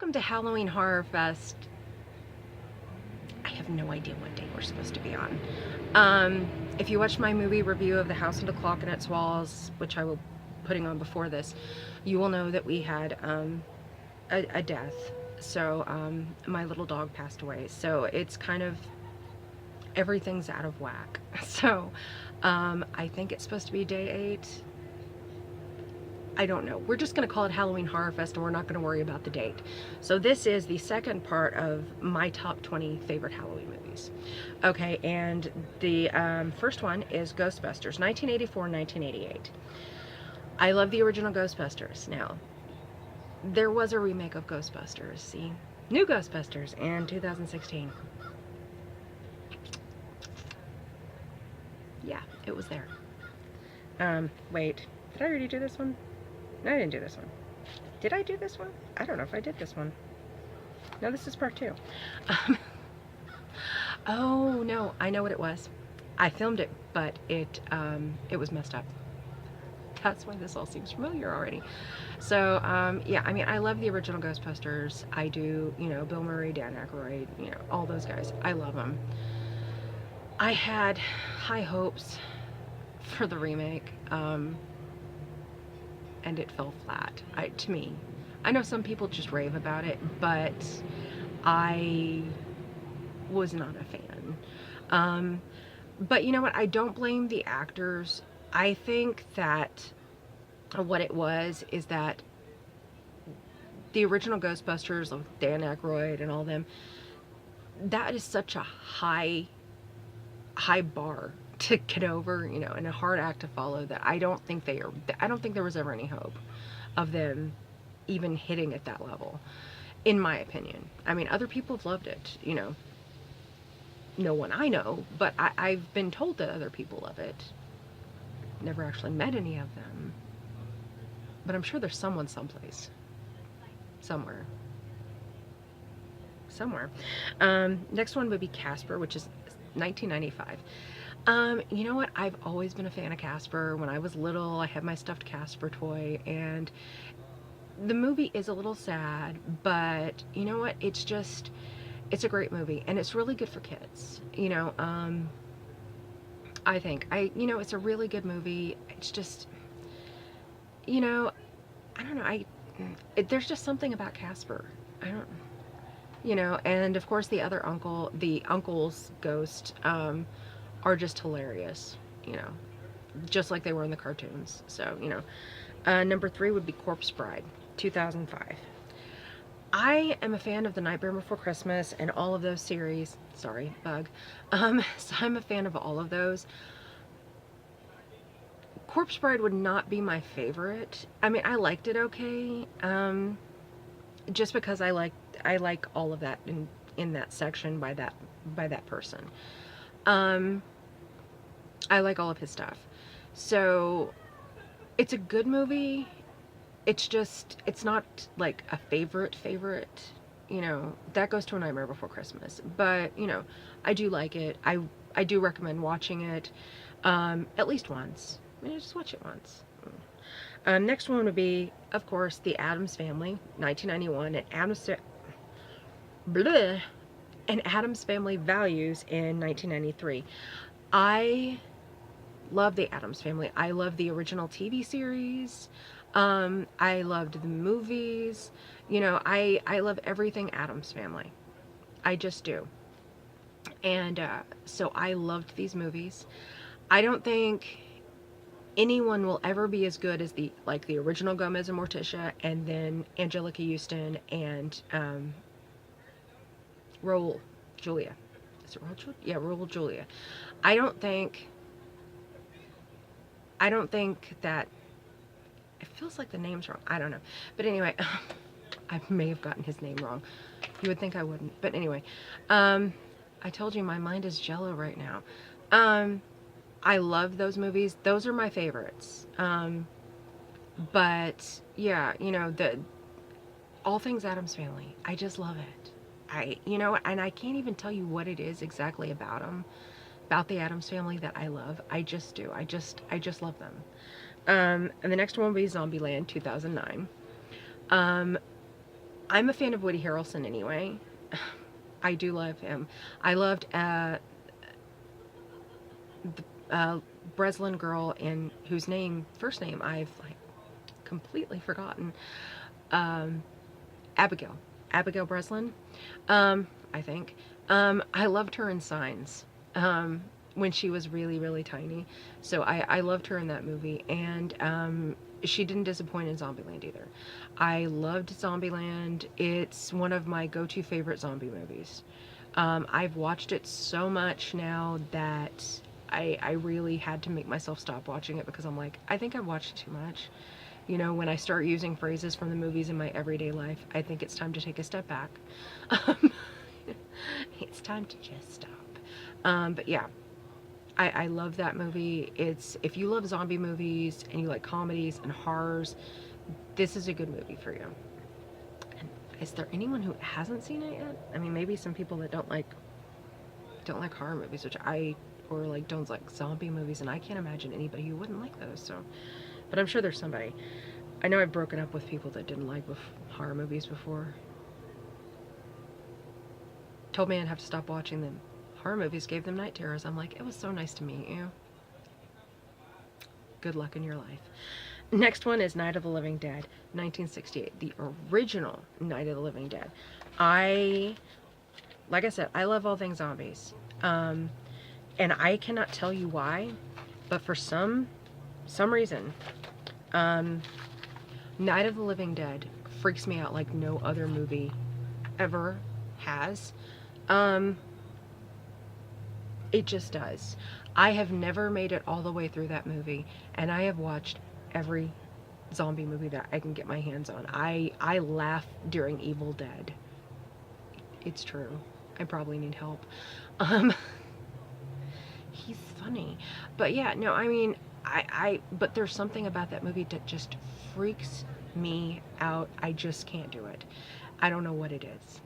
welcome to Halloween Horror Fest. I have no idea what day we're supposed to be on. If you watched my movie review of The House and the Clock and Its Walls, which I will putting on before this, you will know that we had a death. So my little dog passed away. So it's kind of, everything's out of whack. So I think it's supposed to be day 8. I don't know. We're just going to call it Halloween Horror Fest, and we're not going to worry about the date. So this is the second part of my top 20 favorite Halloween movies. Okay, and the first one is Ghostbusters, 1984 1988. I love the original Ghostbusters. Now, there was a remake of Ghostbusters, see? New Ghostbusters in 2016. Yeah, it was there. Wait, did I already do this one? No, I didn't do this one. Did I do this one? I don't know if I did this one. No, this is part 2. Oh, no, I know what it was. I filmed it, but it was messed up. That's why this all seems familiar already. So, yeah, I mean, I love the original Ghostbusters. I do, you know, Bill Murray, Dan Aykroyd, you know, all those guys. I love them. I had high hopes for the remake. And it fell flat, to me. I know some people just rave about it, but I was not a fan. But you know what? I don't blame the actors. I think that what it was is that the original Ghostbusters, like Dan Aykroyd and all them, that is such a high bar to get over, you know, and a hard act to follow, that I don't think there was ever any hope of them even hitting at that level, in my opinion. I mean, other people have loved it, you know. No one I know, but I've been told that other people love it. Never actually met any of them. But I'm sure there's someone someplace. Somewhere. Next one would be Casper, which is 1995. You know what? I've always been a fan of Casper. When I was little, I had my stuffed Casper toy, and the movie is a little sad, but you know what? It's a great movie, and it's really good for kids. You know, I think, you know, it's a really good movie. It's just, you know, I don't know, there's just something about Casper. I don't, you know, and of course the uncle's ghost, are just hilarious, you know, just like they were in the cartoons. So, you know, number 3 would be Corpse Bride, 2005. I am a fan of The Nightmare Before Christmas and all of those series. Sorry, bug. So I'm a fan of all of those. Corpse Bride would not be my favorite. I mean, I liked it okay, just because I like all of that in that section by that person. I like all of his stuff. So it's a good movie. It's not like a favorite, you know, that goes to A Nightmare Before Christmas. But, you know, I do like it. I do recommend watching it, at least once. I mean, just watch it once. Next one would be, of course, The Addams Family, 1991, and Addams Family Values in 1993. I love the Addams Family. I love the original TV series. I loved the movies. You know, I love everything Addams Family. I just do. And so I loved these movies. I don't think anyone will ever be as good as the original Gomez and Morticia, and then Angelica Houston and Raul Julia. Is it Raul Julia? Yeah, Raul Julia. I don't think that, it feels like the name's wrong. I don't know. But anyway, I may have gotten his name wrong. You would think I wouldn't. But anyway, I told you my mind is jello right now. I love those movies. Those are my favorites. But yeah, you know, all things Addams Family. I just love it. You know, and I can't even tell you what it is exactly about them, about the Addams Family, that I love. I just do. I just love them. And the next one will be Zombieland, 2009. I'm a fan of Woody Harrelson anyway. I do love him. I loved the Breslin girl, and whose first name I've like completely forgotten. Um, Abigail. Abigail Breslin. I think. I loved her in Signs. When she was really, really tiny. So I loved her in that movie. And she didn't disappoint in Zombieland either. I loved Zombieland. It's one of my go-to favorite zombie movies. I've watched it so much now that I really had to make myself stop watching it because I'm like, I think I've watched it too much. You know, when I start using phrases from the movies in my everyday life, I think it's time to take a step back. Um, it's time to just stop. But yeah, I love that movie. If you love zombie movies and you like comedies and horrors, this is a good movie for you. And is there anyone who hasn't seen it yet? I mean, maybe some people that don't like horror movies, or like don't like zombie movies, and I can't imagine anybody who wouldn't like those. So, but I'm sure there's somebody. I know I've broken up with people that didn't like horror movies before. Told me I'd have to stop watching them. Horror movies gave them night terrors. I'm like, it was so nice to meet you. Good luck in your life. Next one is Night of the Living Dead, 1968. The original Night of the Living Dead. Like I said, I love all things zombies. And I cannot tell you why, but for some reason, Night of the Living Dead freaks me out like no other movie ever has. It just does. I have never made it all the way through that movie, and I have watched every zombie movie that I can get my hands on. I laugh during Evil Dead. It's true. I probably need help. He's funny. But yeah, no, I mean, but there's something about that movie that just freaks me out. I just can't do it. I don't know what it is.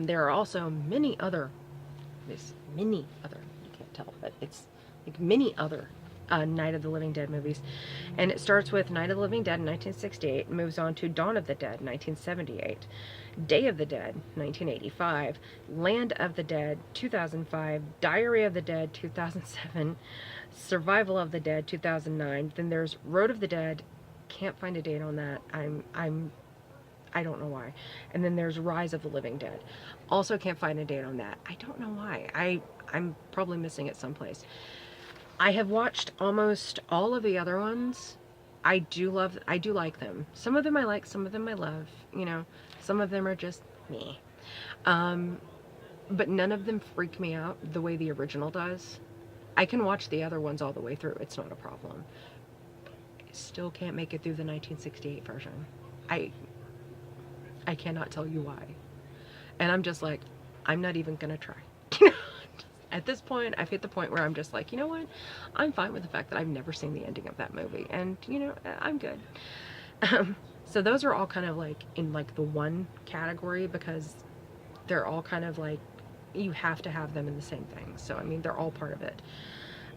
There are also many other, you can't tell, but it's like many other Night of the Living Dead movies. And it starts with Night of the Living Dead in 1968, moves on to Dawn of the Dead, 1978, Day of the Dead, 1985, Land of the Dead, 2005, Diary of the Dead, 2007, Survival of the Dead, 2009. Then there's Road of the Dead. Can't find a date on that. I don't know why. And then there's Rise of the Living Dead. Also can't find a date on that. I don't know why. I'm probably missing it someplace. I have watched almost all of the other ones. I do like them. Some of them I like, some of them I love. You know, some of them are just me. But none of them freak me out the way the original does. I can watch the other ones all the way through. It's not a problem. I still can't make it through the 1968 version. I cannot tell you why. And I'm just like, I'm not even gonna try. At this point, I've hit the point where I'm just like, you know what? I'm fine with the fact that I've never seen the ending of that movie. And, you know, I'm good. So those are all kind of like in like the one category because they're all kind of like, you have to have them in the same thing. So, I mean, they're all part of it.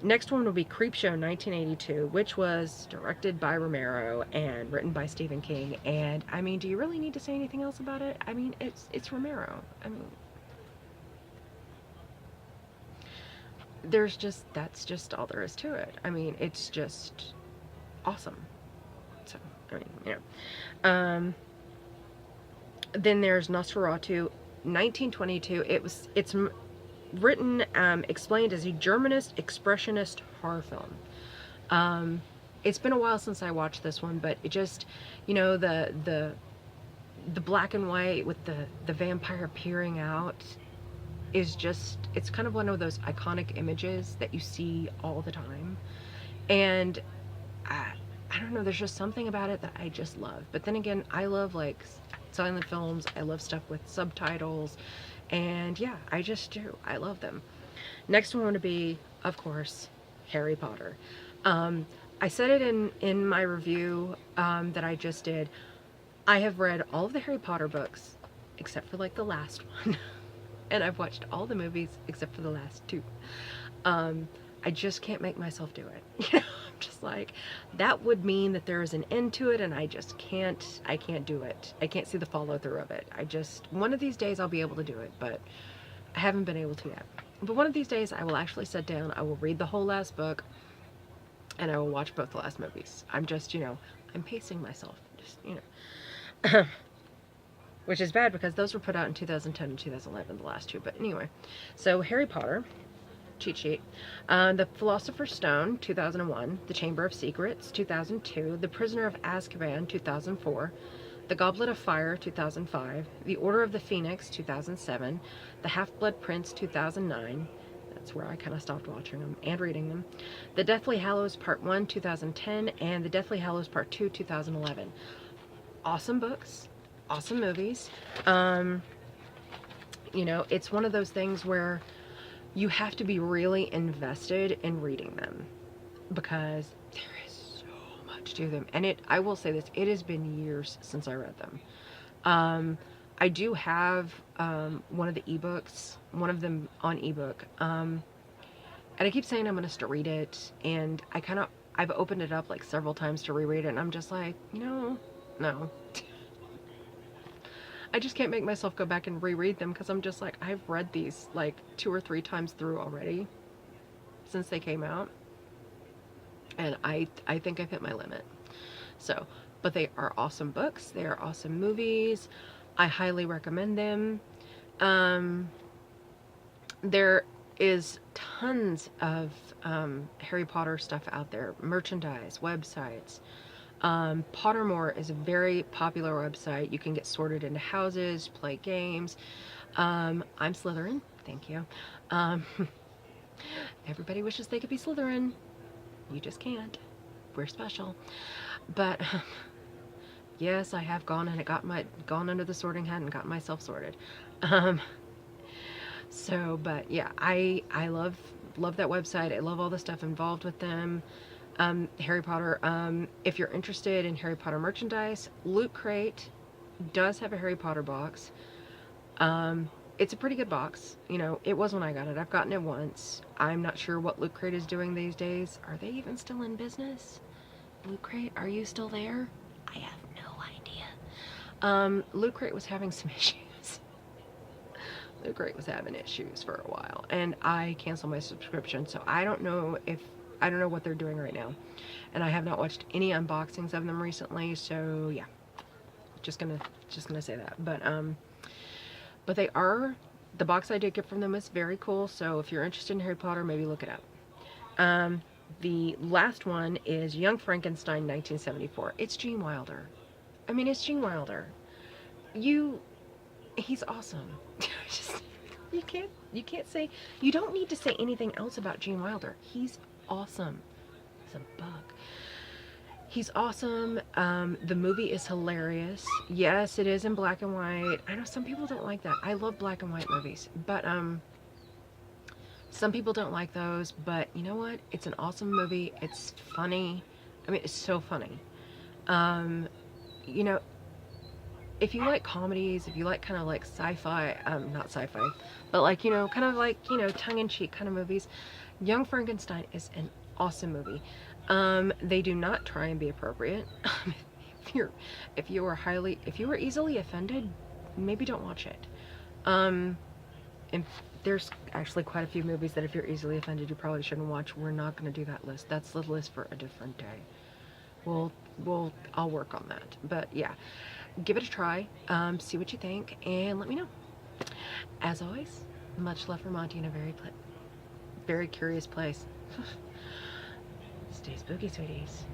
Next one will be Creepshow 1982, which was directed by Romero and written by Stephen King. And, I mean, do you really need to say anything else about it? I mean, it's Romero. I mean, that's just all there is to it. I mean, it's just awesome. So, I mean, yeah. Then there's Nosferatu, 1922. It's written, explained as a Germanist expressionist horror film. It's been a while since I watched this one, but it just, you know, the black and white with the vampire peering out is just, it's kind of one of those iconic images that you see all the time. And I don't know, there's just something about it that I just love. But then again, I love like silent films. I love stuff with subtitles. And yeah, I just do. I love them. Next one would be, of course, Harry Potter. I said it in my review that I just did. I have read all of the Harry Potter books, except for like the last one. And I've watched all the movies except for the last two. I just can't make myself do it. You know, I'm just like, that would mean that there is an end to it, and I can't do it. I can't see the follow through of it. One of these days I'll be able to do it, but I haven't been able to yet. But one of these days I will actually sit down, I will read the whole last book, and I will watch both the last movies. I'm just, I'm pacing myself. Just, which is bad because those were put out in 2010 and 2011, the last two. But anyway, so Harry Potter, cheat sheet. The Philosopher's Stone, 2001. The Chamber of Secrets, 2002. The Prisoner of Azkaban, 2004. The Goblet of Fire, 2005. The Order of the Phoenix, 2007. The Half-Blood Prince, 2009. That's where I kind of stopped watching them and reading them. The Deathly Hallows Part 1, 2010. And The Deathly Hallows Part 2, 2011. Awesome books. Awesome movies. It's one of those things where you have to be really invested in reading them because there is so much to them. And I will say this, it has been years since I read them. I do have one of the ebooks, one of them on ebook. And I keep saying I'm going to read it, and I've opened it up like several times to reread it, and I'm just like, no. I just can't make myself go back and reread them because I'm just like, I've read these like 2 or 3 times through already since they came out. And I think I've hit my limit. So, but they are awesome books. They are awesome movies. I highly recommend them. There is tons of Harry Potter stuff out there. Merchandise, websites. Pottermore is a very popular website. You can get sorted into houses, play games. I'm Slytherin. Thank you. Everybody wishes they could be Slytherin. You just can't. We're special. But yes, I have gone under the sorting hat and got myself sorted. But yeah, I love that website. I love all the stuff involved with them. Harry Potter, if you're interested in Harry Potter merchandise, Loot Crate does have a Harry Potter box. It's a pretty good box. It was when I got it. I've gotten it once. I'm not sure what Loot Crate is doing these days. Are they even still in business? Loot Crate, are you still there? I have no idea. Loot Crate was having some issues. Loot Crate was having issues for a while, and I canceled my subscription, so I don't know what they're doing right now. And I have not watched any unboxings of them recently, so yeah. Just gonna say that. But the box I did get from them is very cool, so if you're interested in Harry Potter, maybe look it up. The last one is Young Frankenstein 1974. It's Gene Wilder. I mean, it's Gene Wilder. He's awesome. You don't need to say anything else about Gene Wilder. He's awesome. He's a bug. He's awesome. The movie is hilarious. Yes, it is in black and white. I know some people don't like that. I love black and white movies, but some people don't like those. But you know what? It's an awesome movie. It's funny. I mean, it's so funny. If you like comedies, if you like kind of like sci-fi, not sci-fi, but like, kind of like, tongue-in-cheek kind of movies, Young Frankenstein is an awesome movie. They do not try and be appropriate. If you are easily offended, maybe don't watch it. And there's actually quite a few movies that if you're easily offended, you probably shouldn't watch. We're not going to do that list. That's the list for a different day. I'll work on that. But yeah, give it a try. See what you think, and let me know. As always, much love for Monty in a very curious place. Stay spooky, sweeties.